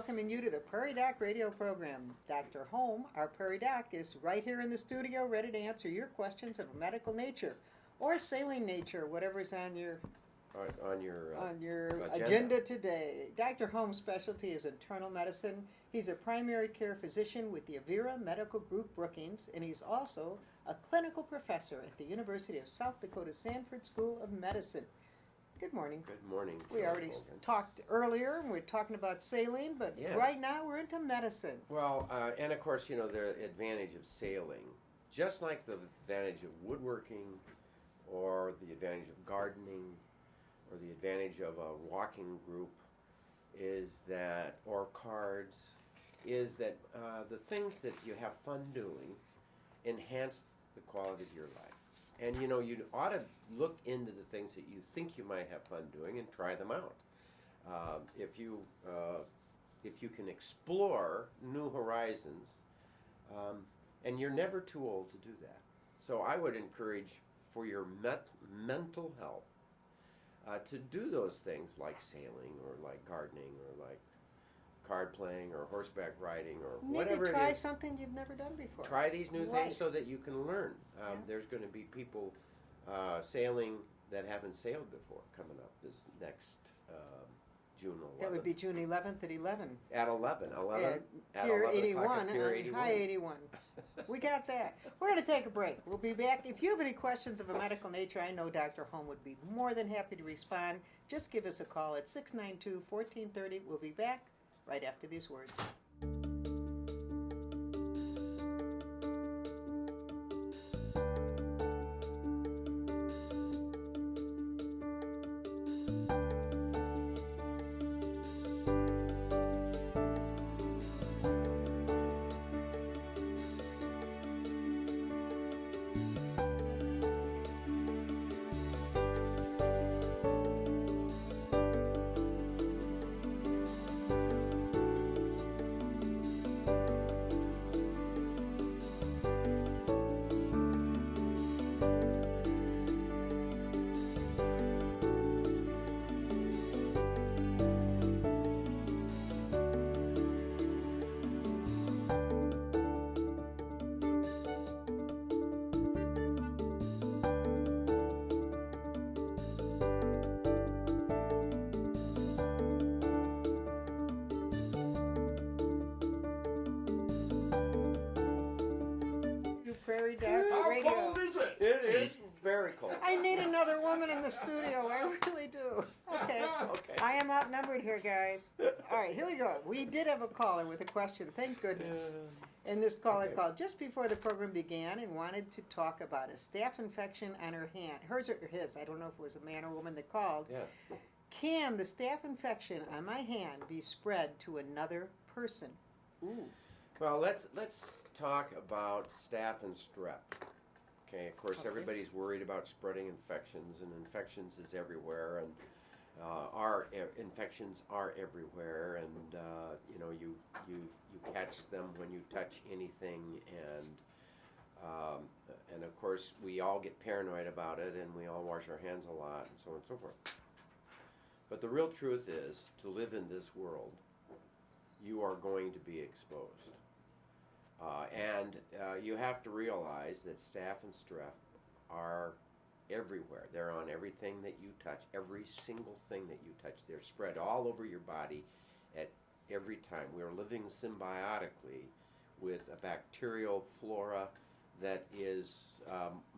welcoming you to the Prairie Doc Radio program. Dr. Holm, our Prairie Doc, is right here in the studio ready to answer your questions of a medical nature or saline nature, whatever's on your agenda today. Dr. Holm's specialty is internal medicine. He's a primary care physician with the Avera Medical Group Brookings, and he's also a clinical professor at the University of South Dakota Sanford School of Medicine. Good morning. Good morning. We already talked earlier, and we're talking about saline, but right now we're into medicine. Well, and of course, the advantage of saline, just like the advantage of woodworking or the advantage of gardening or the advantage of a walking group or cards, is that the things that you have fun doing enhance the quality of your life. And you ought to look into the things that you think you might have fun doing and try them out. If you can explore new horizons, and you're never too old to do that. So I would encourage for your mental health to do those things like sailing or like gardening or like card playing or horseback riding or whatever it is. Maybe try something you've never done before. Try these new things so that you can learn. There's going to be people sailing that haven't sailed before coming up this next June 11th. That would be June 11th at 11. At 11. At Pier 11 81 Pier on 81. High 81. We got that. We're going to take a break. We'll be back. If you have any questions of a medical nature, I know Dr. Holm would be more than happy to respond. Just give us a call at 692-1430. We'll be back right after these words. Prairie Doc Radio. How cold is it? It is very cold. I need another woman in the studio. I really do. Okay. I am outnumbered here, guys. All right, here we go. We did have a caller with a question, thank goodness. And this caller called just before the program began and wanted to talk about a staph infection on her hand. Hers or his. I don't know if it was a man or woman that called. Yeah. Can the staph infection on my hand be spread to another person? Ooh. Well, let's talk about staph and strep. Okay, of course, everybody's worried about spreading infections, and infections is everywhere, and infections are everywhere, and you catch them when you touch anything, and of course we all get paranoid about it, and we all wash our hands a lot, and so on and so forth. But the real truth is, to live in this world, you are going to be exposed. And you have to realize that staph and strep are everywhere. They're on everything that you touch, every single thing that you touch. They're spread all over your body at every time. We're living symbiotically with a bacterial flora that is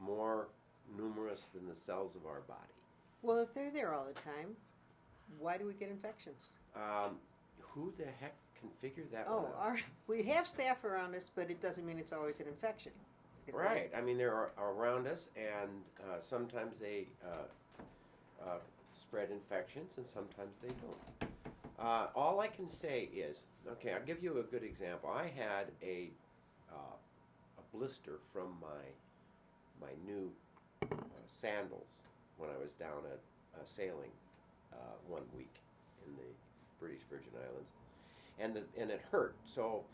more numerous than the cells of our body. Well, if they're there all the time, why do we get infections? Who the heck can figure that one out? All right. We have staph around us, but it doesn't mean it's always an infection. Right. I mean, they're around us, and sometimes they spread infections, and sometimes they don't. All I can say is, okay, I'll give you a good example. I had a blister from my new sandals when I was down at sailing 1 week in the British Virgin Islands, and it hurt. So,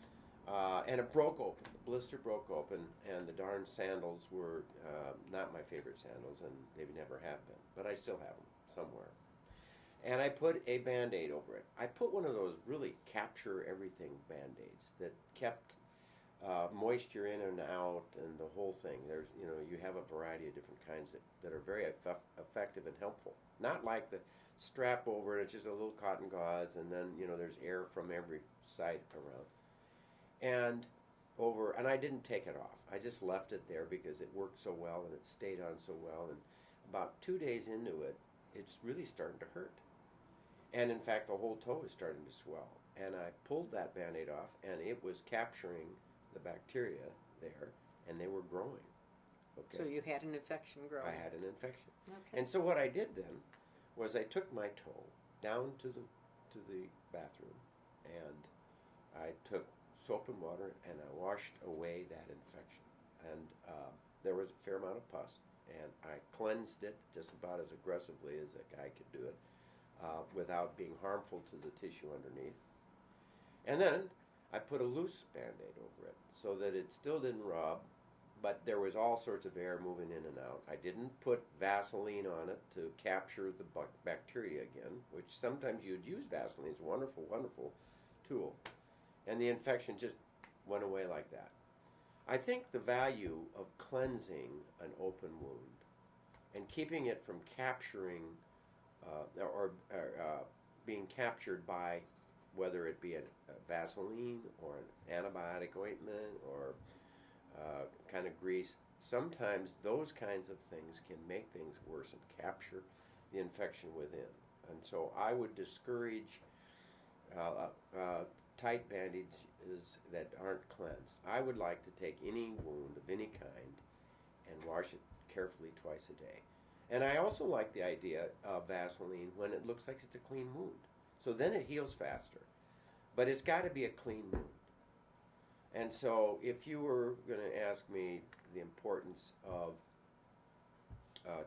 and it broke open. The blister broke open, and the darn sandals were not my favorite sandals, and they never have been. But I still have them somewhere. And I put a Band-Aid over it. I put one of those really capture everything Band-Aids that kept moisture in and out and the whole thing. There's, you have a variety of different kinds that are very effective and helpful. Not like the strap over it, it's just a little cotton gauze, and then, there's air from every side around. And I didn't take it off. I just left it there because it worked so well and it stayed on so well. And about 2 days into it, it's really starting to hurt. And in fact, the whole toe is starting to swell. And I pulled that Band-Aid off, and it was capturing the bacteria there, and they were growing. Okay. So you had an infection growing. I had an infection. Okay. And so what I did then was I took my toe down to the bathroom, and I took soap and water, and I washed away that infection. And there was a fair amount of pus, and I cleansed it just about as aggressively as a guy could do it, without being harmful to the tissue underneath. And then I put a loose Band-Aid over it so that it still didn't rub, but there was all sorts of air moving in and out. I didn't put Vaseline on it to capture the bacteria again, which sometimes you'd use Vaseline. It's a wonderful, wonderful tool. And the infection just went away like that. I think the value of cleansing an open wound and keeping it from capturing or being captured by whether it be a Vaseline or an antibiotic ointment or kind of grease, sometimes those kinds of things can make things worse and capture the infection within. And so I would discourage tight bandages that aren't cleansed. I would like to take any wound of any kind and wash it carefully twice a day. And I also like the idea of Vaseline when it looks like it's a clean wound. So then it heals faster. But it's got to be a clean wound. And so if you were going to ask me the importance of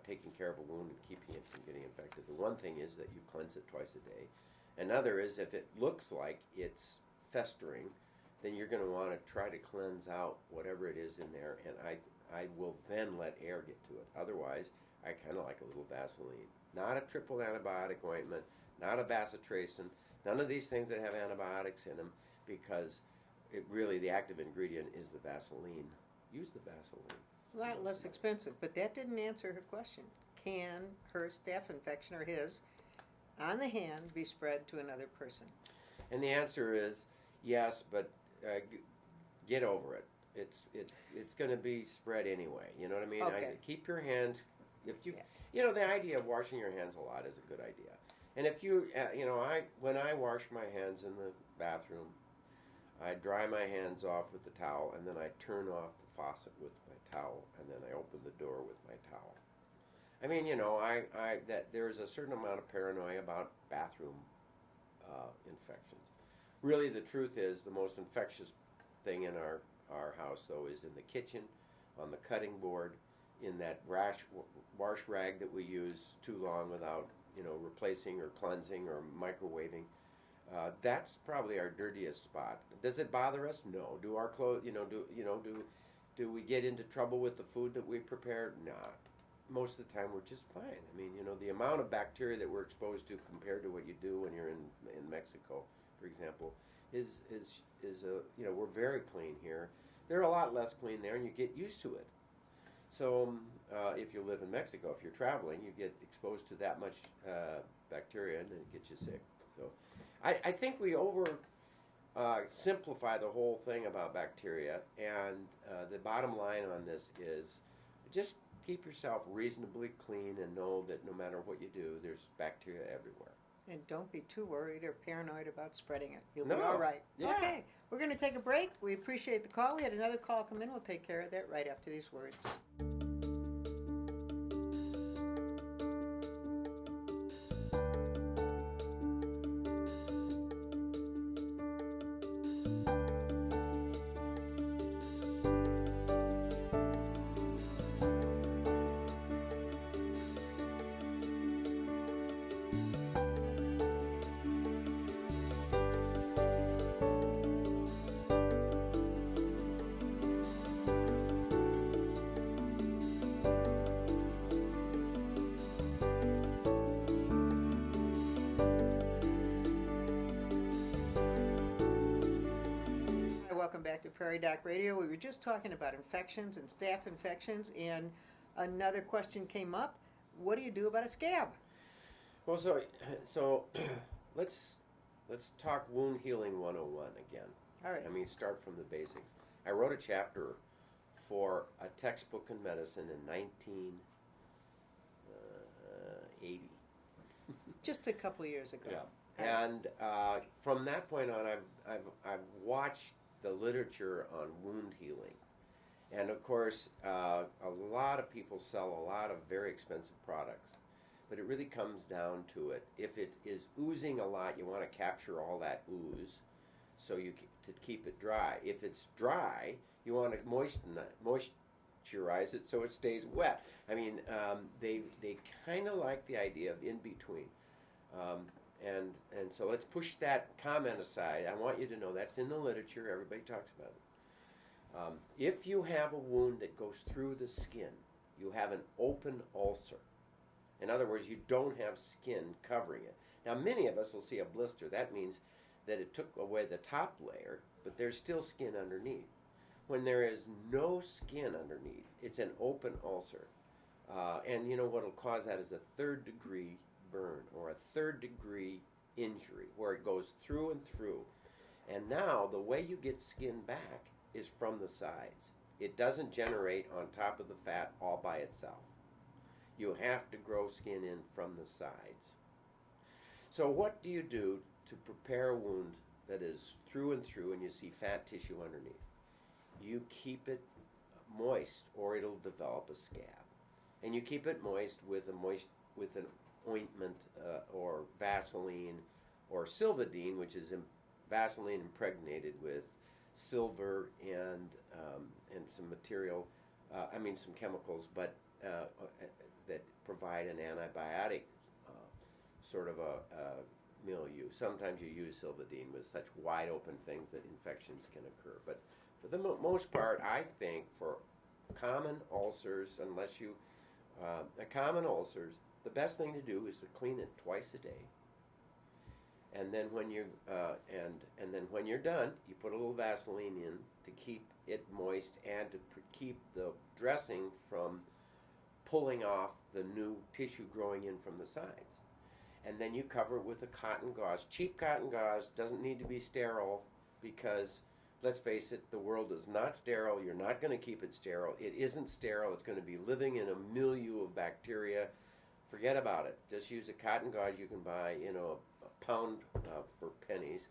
taking care of a wound and keeping it from getting infected, the one thing is that you cleanse it twice a day. Another is if it looks like it's festering, then you're going to want to try to cleanse out whatever it is in there, and I will then let air get to it. Otherwise, I kind of like a little Vaseline. Not a triple antibiotic ointment, not a bacitracin, none of these things that have antibiotics in them, because it really, the active ingredient is the Vaseline. Use the Vaseline. A lot less expensive, but that didn't answer her question. Can her staph infection or his on the hand be spread to another person? And the answer is yes, but get over it. It's going to be spread anyway. You know what I mean? Okay. Keep your hands. If you, Yeah. the idea of washing your hands a lot is a good idea. And if you, when I wash my hands in the bathroom, I dry my hands off with the towel, and then I turn off the faucet with my towel, and then I open the door with my towel. I mean, that there's a certain amount of paranoia about bathroom infections. Really, the truth is the most infectious thing in our house, though, is in the kitchen, on the cutting board, in that wash rag that we use too long without, replacing or cleansing or microwaving. That's probably our dirtiest spot. Does it bother us? No. Do our clothes, do we get into trouble with the food that we prepare? Nah. Most of the time we're just fine. I mean, the amount of bacteria that we're exposed to compared to what you do when you're in Mexico, for example, is we're very clean here. They're a lot less clean there, and you get used to it. So if you live in Mexico, if you're traveling, you get exposed to that much bacteria, and then it gets you sick. So I think we simplify the whole thing about bacteria, and the bottom line on this is just keep yourself reasonably clean and know that no matter what you do, there's bacteria everywhere. And don't be too worried or paranoid about spreading it. You'll No. be all right. Yeah. Okay, we're going to take a break. We appreciate the call. We had another call come in. We'll take care of that right after these words. Prairie Doc Radio. We were just talking about infections and staph infections, and another question came up. What do you do about a scab? Well, so let's talk wound healing 101 again. All right. I mean, start from the basics. I wrote a chapter for a textbook in medicine in 1980. Just a couple years ago. Yeah. And from that point on, I've watched the literature on wound healing, and of course, a lot of people sell a lot of very expensive products, but it really comes down to it. If it is oozing a lot, you want to capture all that ooze, so to keep it dry. If it's dry, you want to moisturize it so it stays wet. I mean, they kind of like the idea of in between. And so let's push that comment aside. I want you to know that's in the literature. Everybody talks about it. If you have a wound that goes through the skin, you have an open ulcer. In other words, you don't have skin covering it. Now, many of us will see a blister. That means that it took away the top layer, but there's still skin underneath. When there is no skin underneath, it's an open ulcer. And you know what will cause that is a third-degree burn or a third-degree injury where it goes through and through. And now the way you get skin back is from the sides. It doesn't generate on top of the fat all by itself. You have to grow skin in from the sides. So what do you do to prepare a wound that is through and through and you see fat tissue underneath? You keep it moist or it'll develop a scab. And you keep it moist with an ointment or Vaseline or Silvadene, which is Vaseline impregnated with silver and some material, some chemicals, but that provide an antibiotic sort of a milieu. Sometimes you use Silvadene with such wide open things that infections can occur. But for the most part, I think for common ulcers, common ulcers, the best thing to do is to clean it twice a day. And then when you're done, you put a little Vaseline in to keep it moist and to keep the dressing from pulling off the new tissue growing in from the sides. And then you cover it with a cotton gauze. Cheap cotton gauze doesn't need to be sterile because, let's face it, the world is not sterile. You're not going to keep it sterile. It isn't sterile. It's going to be living in a milieu of bacteria. Forget about it. Just use a cotton gauze you can buy, a pound for pennies,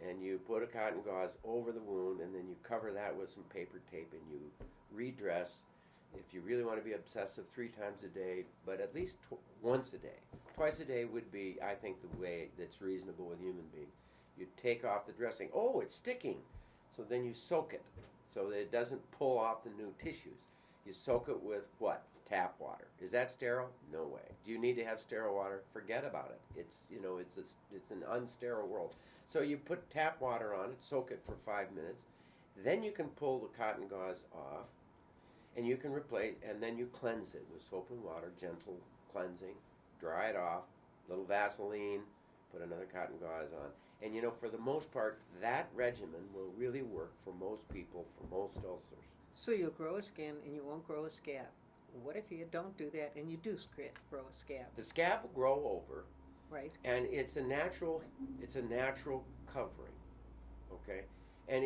and you put a cotton gauze over the wound, and then you cover that with some paper tape, and you redress. If you really want to be obsessive, 3 times a day, but at least once a day. Twice a day would be, I think, the way that's reasonable with human beings. You take off the dressing. Oh, it's sticking. So then you soak it so that it doesn't pull off the new tissues. You soak it with what? Tap water. Is that sterile? No way. Do you need to have sterile water? Forget about it. It's an unsterile world. So you put tap water on it, soak it for 5 minutes, then you can pull the cotton gauze off, and you can replace, and then you cleanse it with soap and water, gentle cleansing, dry it off, little Vaseline, put another cotton gauze on. And for the most part, that regimen will really work for most people, for most ulcers. So you'll grow a skin and you won't grow a scab. What if you don't do that and you do grow a scab? The scab will grow over. Right. And it's a natural covering. Okay? And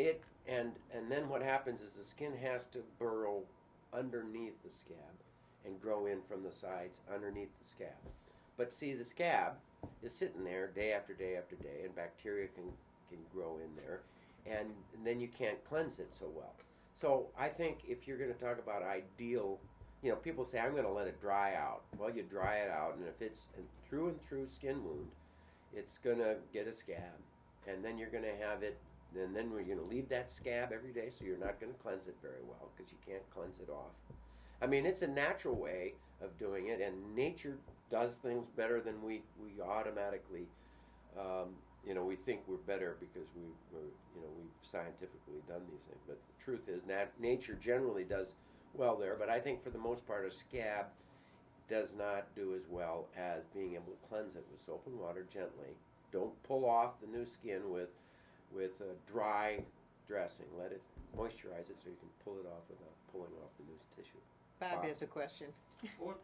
then what happens is the skin has to burrow underneath the scab and grow in from the sides underneath the scab. But see, the scab is sitting there day after day after day, and bacteria can grow in there, and then you can't cleanse it so well. So I think if you're going to talk about ideal, people say, I'm going to let it dry out. Well, you dry it out, and if it's a through and through skin wound, it's going to get a scab, and then you're going to have it, and then we're going to leave that scab every day, so you're not going to cleanse it very well because you can't cleanse it off. I mean, it's a natural way of doing it, and nature does things better than we automatically, we think we're better because we've scientifically done these things. But the truth is, nature generally does well there. But I think for the most part, a scab does not do as well as being able to cleanse it with soap and water gently. Don't pull off the new skin with dry dressing. Let it moisturize it so you can pull it off without pulling off the loose tissue. Bob has a question. Well,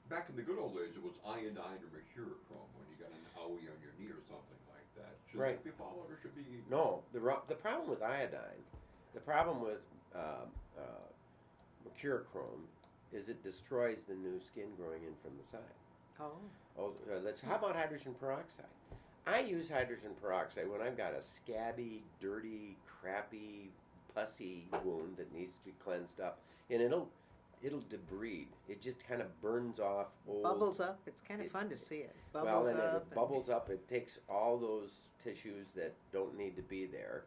back in the good old days, it was iodine or mercurochrome when you got an owie on your knee or something like that. Should Right. that be followed or should be? No, the problem with iodine, the problem with mercurochrome is it destroys the new skin growing in from the side. Oh. How about hydrogen peroxide? I use hydrogen peroxide when I've got a scabby, dirty, crappy, pussy wound that needs to be cleansed up, and it'll debride. It just kind of burns off old. Bubbles up. It's kind of fun to see it. Well, Bubbles and up. it bubbles up. It takes all those tissues that don't need to be there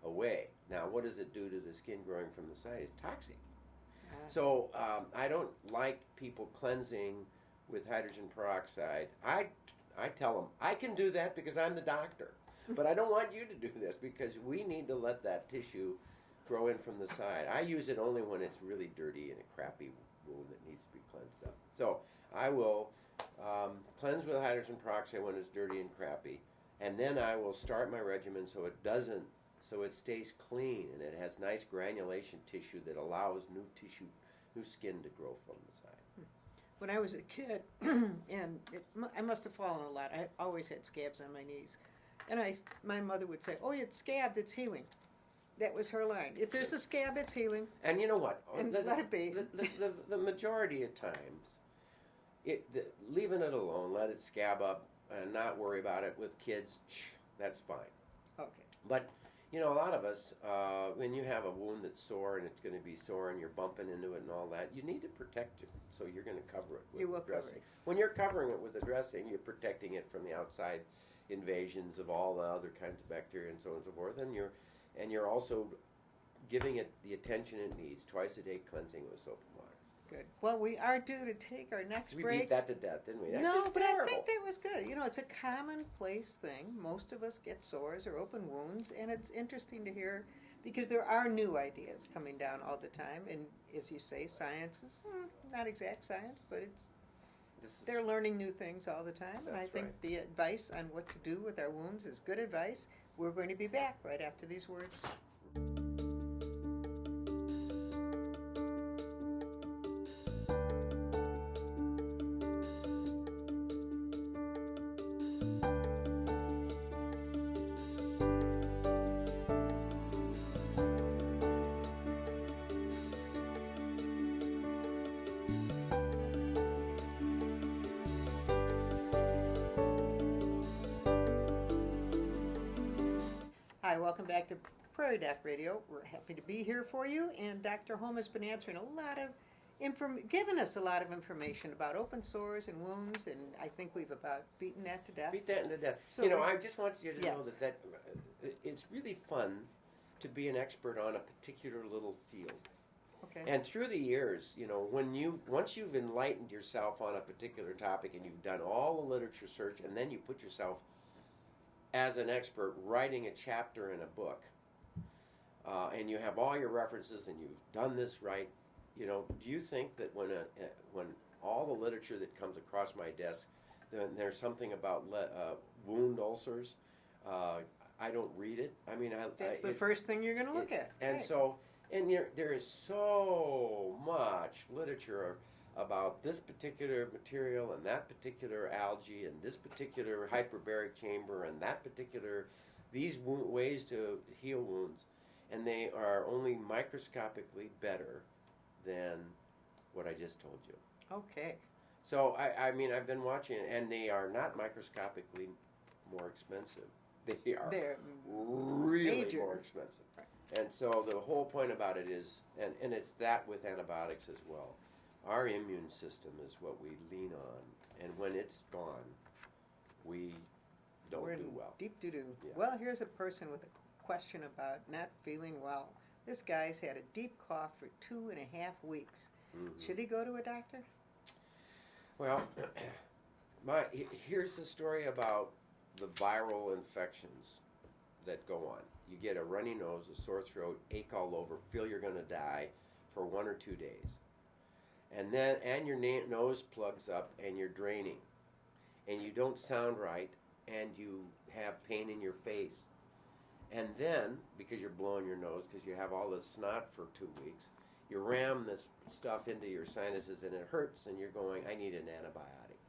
away. Now, what does it do to the skin growing from the side? It's toxic. So I don't like people cleansing with hydrogen peroxide. I tell them, I can do that because I'm the doctor. But I don't want you to do this because we need to let that tissue grow in from the side. I use it only when it's really dirty and a crappy wound that needs to be cleansed up. So I will cleanse with hydrogen peroxide when it's dirty and crappy. And then I will start my regimen so it stays clean and it has nice granulation tissue that allows new skin to grow from the side. When I was a kid, and I must have fallen a lot. I always had scabs on my knees. And my mother would say, "Oh, it's scabbed, it's healing." That was her line. If there's a scab, it's healing. And you know what? And let it be. The majority of times, leaving it alone, let it scab up, and not worry about it with kids, that's fine. Okay. But, a lot of us, when you have a wound that's sore and it's going to be sore and you're bumping into it and all that, you need to protect it. So you're going to cover it with You will the dressing. cover it. When you're covering it with the dressing, you're protecting it from the outside invasions of all the other kinds of bacteria and so on and so forth. And you're also giving it the attention it needs. Twice a day cleansing with soap and water. Good. Well, we are due to take our next We break. beat that to death, didn't we? That's No, just but terrible. I think that was good. It's a commonplace thing. Most of us get sores or open wounds, and it's interesting to hear because there are new ideas coming down all the time. And as you say, science is not exact science, but they're learning new things all the time. And I That's think right. the advice on what to do with our wounds is good advice. We're going to be back right after these words. Hi, welcome back to Prairie Doc Radio. We're happy to be here for you, and Dr. Holm has been answering a lot of given us a lot of information about open sores and wounds, and I think we've about beaten that to death. Beat that to death. So I just want you to know Yes. that it's really fun to be an expert on a particular little field. Okay. And through the years, once you've enlightened yourself on a particular topic and you've done all the literature search, and then you put yourself as an expert writing a chapter in a book, and you have all your references and you've done this right, do you think that when all the literature that comes across my desk, then there's something about wound ulcers, I don't read it. I mean, That's the first thing you're going to look at. And Right. so, there is so much literature about this particular material and that particular algae and this particular hyperbaric chamber and these ways to heal wounds, and they are only microscopically better than what I just told you. Okay. So I've been watching it, and they are not microscopically more expensive. They are They're really major. more expensive. Right. And so the whole point about it is, and it's that with antibiotics as well, our immune system is what we lean on, and when it's gone, we don't We're do in well. deep doo-doo. Yeah. Well, here's a person with a question about not feeling well. This guy's had a deep cough for 2.5 weeks. Mhm. Should he go to a doctor? Well, here's the story about the viral infections that go on. You get a runny nose, a sore throat, ache all over, feel you're going to die for 1 or 2 days. And your nose plugs up and you're draining. And you don't sound right and you have pain in your face. And then, because you're blowing your nose, because you have all this snot for 2 weeks, you ram this stuff into your sinuses and it hurts, and you're going, I need an antibiotic.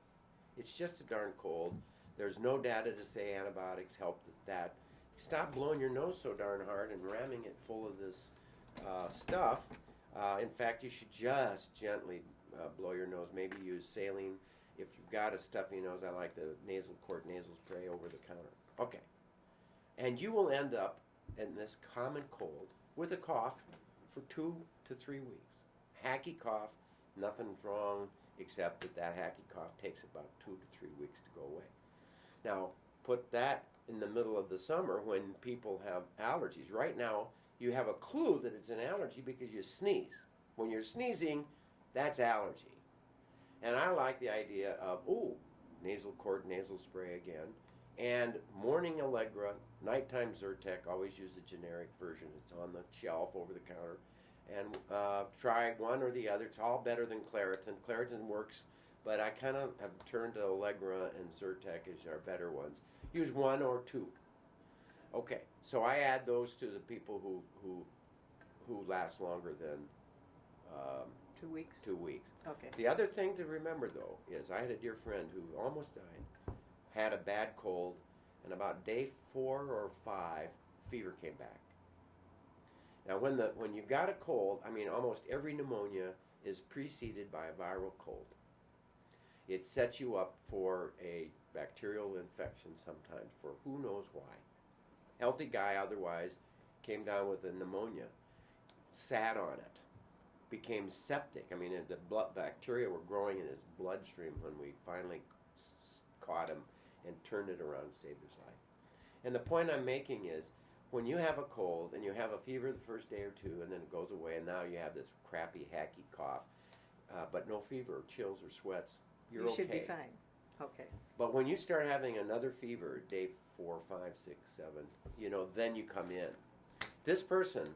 It's just a darn cold. There's no data to say antibiotics help with that. Stop blowing your nose so darn hard and ramming it full of this stuff. In fact, you should just gently blow your nose. Maybe use saline. If you've got a stuffy nose, I like the nasal spray over the counter. Okay. And you will end up in this common cold with a cough for 2 to 3 weeks. Hacky cough, nothing's wrong except that hacky cough takes about 2 to 3 weeks to go away. Now, put that in the middle of the summer when people have allergies. Right now, you have a clue that it's an allergy because you sneeze. When you're sneezing, that's allergy. And I like the idea of, nasal spray again, and morning Allegra, nighttime Zyrtec. Always use the generic version. It's on the shelf over the counter. And try one or the other. It's all better than Claritin. Claritin works, but I kind of have turned to Allegra and Zyrtec as our better ones. Use 1 or 2. Okay, so I add those to the people who last longer than 2 weeks. 2 weeks. Okay. The other thing to remember, though, is I had a dear friend who almost died, had a bad cold, and about day 4 or 5, fever came back. Now, when you've got a cold, I mean, almost every pneumonia is preceded by a viral cold. It sets you up for a bacterial infection sometimes for who knows why. Healthy guy otherwise came down with a pneumonia, sat on it, became septic. I mean, the bacteria were growing in his bloodstream when we finally caught him and turned it around and saved his life. And the point I'm making is, when you have a cold and you have a fever the first day or 2 and then it goes away and now you have this crappy hacky cough, but no fever or chills or sweats, you're okay. You should be fine. Okay. But when you start having another fever, day 4, 5, 6, 7, then you come in. This person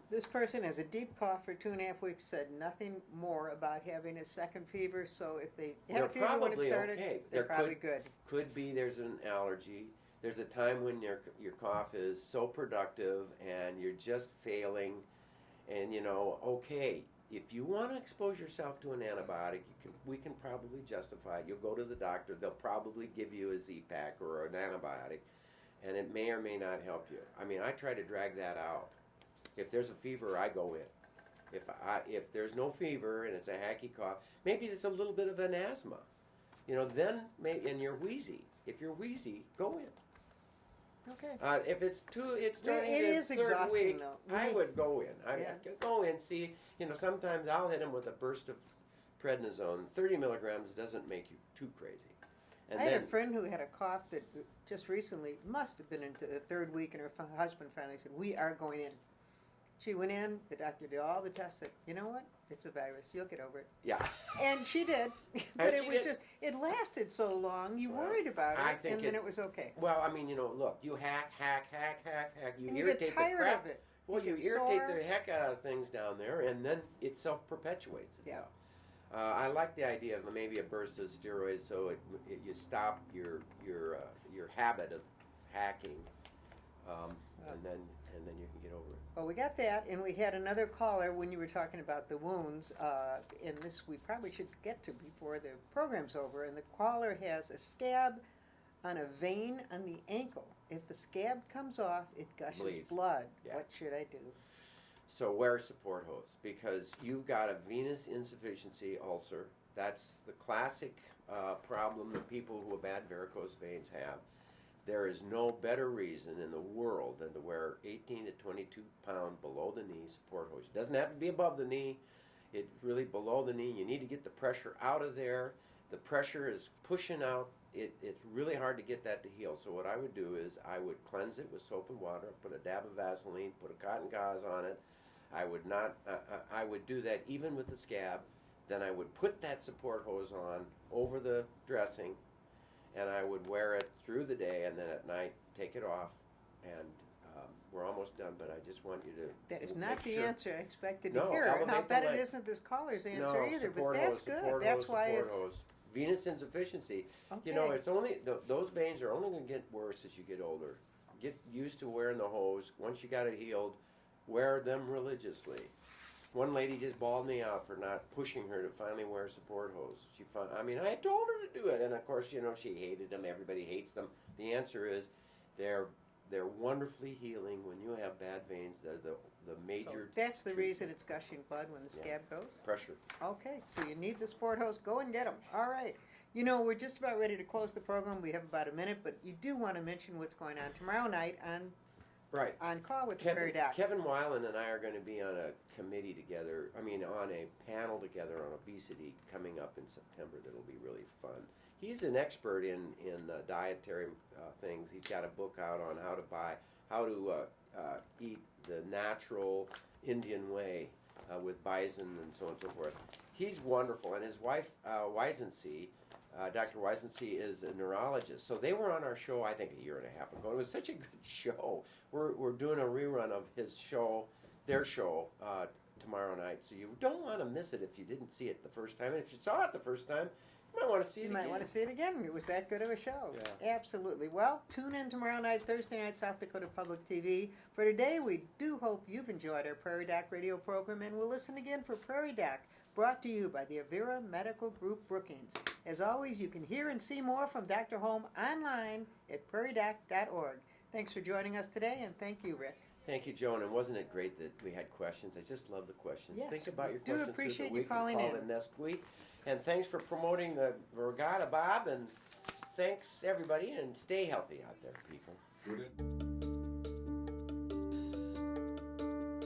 has a deep cough for 2.5 weeks, said nothing more about having a second fever, so if they had a fever when it started, okay. they're probably good. Could be there's an allergy. There's a time when your cough is so productive and you're just failing, and okay, if you want to expose yourself to an antibiotic, we can probably justify it. You'll go to the doctor, they'll probably give you a Z-Pak or an antibiotic, and it may or may not help you. I mean, I try to drag that out. If there's a fever, I go in. If there's no fever and it's a hacky cough, maybe it's a little bit of an asthma, then maybe, and you're wheezy. If you're wheezy, go in. Okay. If it's starting it the is third exhausting, week, though. I would go in. Yeah. Go in, see, sometimes I'll hit him with a burst of prednisone. 30 milligrams doesn't make you too crazy. And I had a friend who had a cough that just recently, must have been into the 3rd week, and her husband finally said, we are going in. She went in, the doctor did all the tests, said, you know what? It's a virus. You'll get over it. Yeah. And she did. But it lasted so long, you worried about it, and then it was okay. Well, I mean, look, you hack. You and irritate you get tired the crap. of it. Well, you irritate the heck out of things down there, and then it self-perpetuates itself. Yeah. I like the idea of maybe a burst of steroids so you stop your habit of hacking, and then you can get over it. Well, we got that, and we had another caller when you were talking about the wounds, and this we probably should get to before the program's over, and the caller has a scab on a vein on the ankle. If the scab comes off, it gushes blood. Yeah. What should I do? So wear a support hose, because you've got a venous insufficiency ulcer. That's the classic problem that people who have bad varicose veins have. There is no better reason in the world than to wear 18 to 22 pound below the knee support hose. It doesn't have to be above the knee. It's really below the knee. You need to get the pressure out of there. The pressure is pushing out. It's really hard to get that to heal. So what I would do is I would cleanse it with soap and water, put a dab of Vaseline, put a cotton gauze on it. I would do that even with the scab. Then I would put that support hose on over the dressing, and I would wear it through the day, and then at night take it off. And we're almost done, but I just want you to That is not the answer I expected to No, hear. And I'll elevate bet the it leg. isn't this caller's answer No, either, but support that's hose, good. support That's hose, why support it's... hose. Venous insufficiency. Okay. It's only, those veins are only going to get worse as you get older. get used to wearing the hose. Once you got it healed, wear them religiously. One lady just bawled me out for not pushing her to finally wear a support hose. I told her to do it, and of course, she hated them. Everybody hates them. The answer is, they're wonderfully healing when you have bad veins. They're the major. So that's the treatment. reason it's gushing blood when the scab goes. Pressure. Okay, so you need the sport hose. Go and get them. All right. We're just about ready to close the program. We have about a minute, but you do want to mention what's going on tomorrow night on call with the Prairie Doc. Kevin Weiland and I are going to be on a committee together. On a panel together on obesity coming up in September. That'll be really fun. He's an expert in dietary things. He's got a book out on how to eat the natural Indian way with bison and so on and so forth. He's wonderful, and his wife Weisensee, Dr. Weisensee, is a neurologist. So they were on our show, I think, a year and a half ago. It was such a good show. We're doing a rerun of their show tomorrow night. So you don't want to miss it if you didn't see it the first time. And if you saw it the first time, you might want to see it again. You might want to see it again. It was that good of a show. Yeah. Absolutely. Well, tune in tomorrow night, Thursday night, South Dakota Public TV. For today, we do hope you've enjoyed our Prairie Doc radio program, and we'll listen again for Prairie Doc, brought to you by the Avera Medical Group Brookings. As always, you can hear and see more from Dr. Holm online at prairiedoc.org. Thanks for joining us today, and thank you, Rick. Thank you, Joan. And wasn't it great that we had questions? I just love the questions. Yes, Think about your we do questions appreciate through the you week. calling Call in. in next week. And thanks for promoting the Regatta, Bob. And thanks, everybody. And stay healthy out there, people. Good.